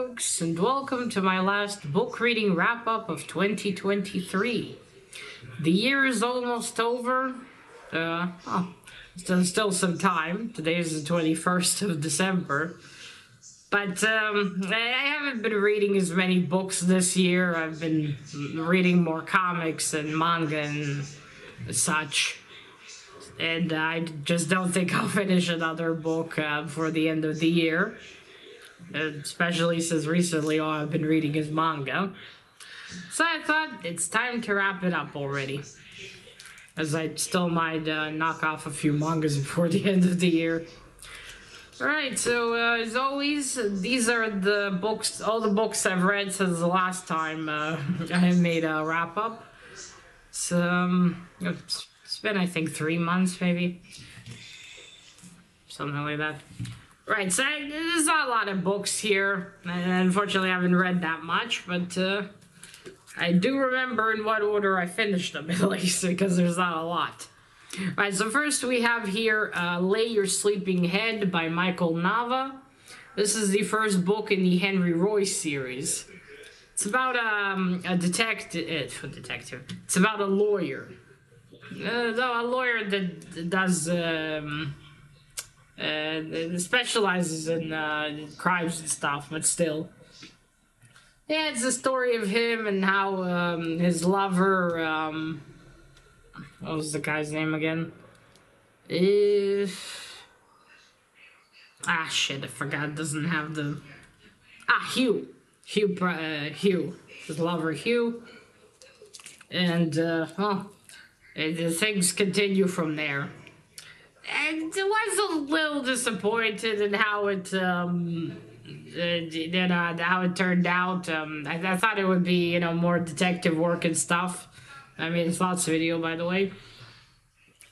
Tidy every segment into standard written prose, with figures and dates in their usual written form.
folks, and welcome to my last book reading wrap-up of 2023. The year is almost over. Still some time. Today is the 21st of December. But I haven't been reading as many books this year. I've been reading more comics and manga and such. And I just don't think I'll finish another book before the end of the year. Especially since recently all I've been reading is manga. So I thought it's time to wrap it up already. As I still might knock off a few mangas before the end of the year. Alright, so as always, these are the books, all the books I've read since the last time I made a wrap up. So, it's been, I think, 3 months, maybe. Something like that. Right, so there's not a lot of books here. Unfortunately, I haven't read that much, but I do remember in what order I finished them, at least, because there's not a lot. Right, so first we have here Lay Your Sleeping Head by Michael Nava. This is the first book in the Henry Royce series. It's about a detective. It's about a lawyer. A lawyer that does specializes in crimes and stuff, but still. Yeah, it's the story of him and how his lover, what was the guy's name again? Shit, I forgot. It doesn't have the... Hugh. Hugh. His lover, Hugh. And, the things continue from there. And I was a little disappointed in how it, how it turned out. I thought it would be, more detective work and stuff. I mean, it's Lots video, by the way.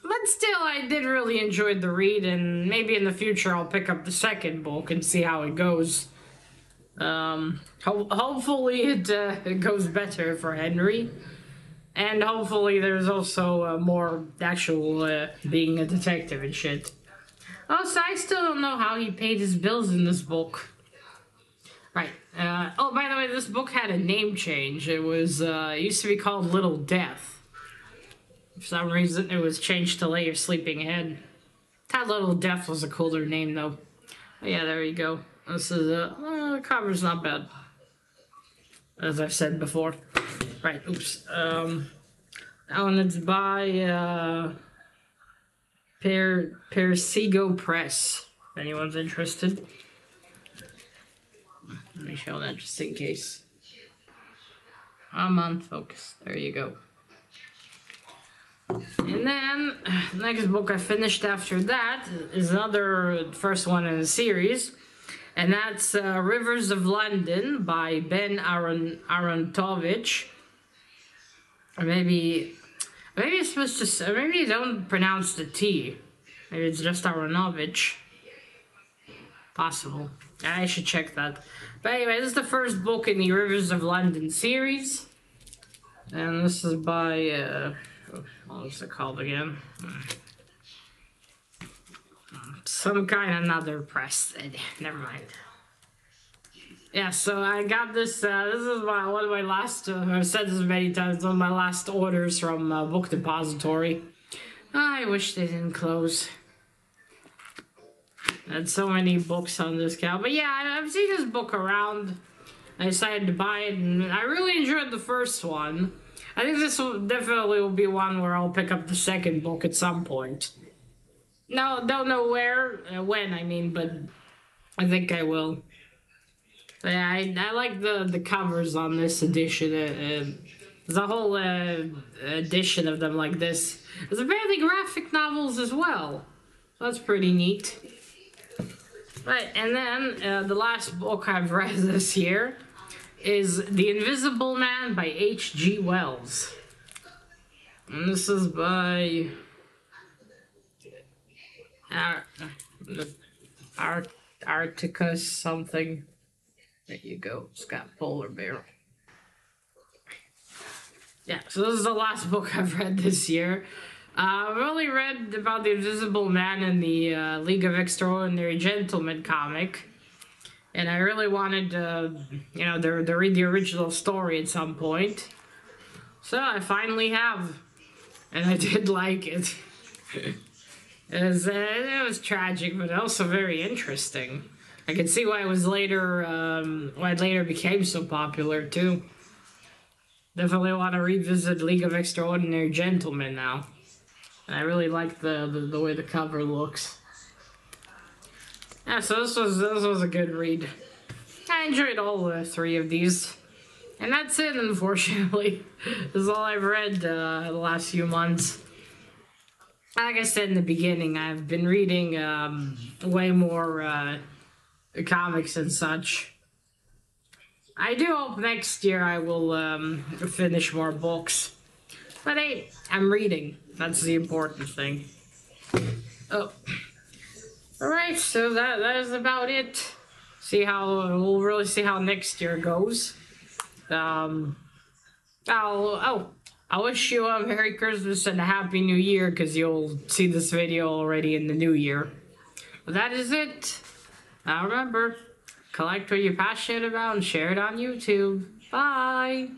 But still, I did really enjoy the read, and maybe in the future I'll pick up the second book and see how it goes. Hopefully it goes better for Henry. And hopefully there's also more actual being a detective and shit. Also, I still don't know how he paid his bills in this book. Right. Oh, by the way, this book had a name change. It was, it used to be called Little Death. For some reason, it was changed to Lay Your Sleeping Head. That Little Death was a cooler name, though. Oh, yeah, there you go. This is, the cover's not bad. As I've said before. Right, oops. That one is by, Persigo Press, if anyone's interested. Let me show that just in case. I'm on focus. There you go. And then, the next book I finished after that is another first one in the series. And that's Rivers of London by Ben Arontovich. Or maybe it's supposed to say, maybe you don't pronounce the T. Maybe it's just Aronovich. Possible. I should check that. But anyway, this is the first book in the Rivers of London series. And this is by, what was it called again? Some kind of another press. Never mind. Yeah, so I got this, this is one of my last, I've said this many times, one of my last orders from Book Depository. I wish they didn't close. I had so many books on discount. But yeah, I've seen this book around. I decided to buy it, and I really enjoyed the first one. I think this definitely will be one where I'll pick up the second book at some point. No, don't know when, I mean, but I think I will. Yeah, I like the covers on this edition. There's a whole edition of them like this. There's apparently graphic novels as well. So that's pretty neat. Right, and then the last book I've read this year is The Invisible Man by H.G. Wells. And this is by Articus something. There you go, Scott Polar Bear. Yeah, so this is the last book I've read this year. I've only read about the Invisible Man in the League of Extraordinary Gentlemen comic. and I really wanted to, to read the original story at some point. So I finally have, and I did like it. It was tragic, but also very interesting. I can see why it later became so popular too. Definitely want to revisit League of Extraordinary Gentlemen now. And I really like the way the cover looks. Yeah, so this was a good read. I enjoyed all three of these. And that's it, unfortunately. This is all I've read the last few months. Like I said in the beginning, I've been reading way more comics and such. I do hope next year I will finish more books. But hey, I'm reading. That's the important thing. Oh. Alright, so that is about it. We'll really see how next year goes. I wish you a Merry Christmas and a Happy New Year, because you'll see this video already in the new year. But that is it. Now remember, collect what you're passionate about and share it on YouTube. Bye!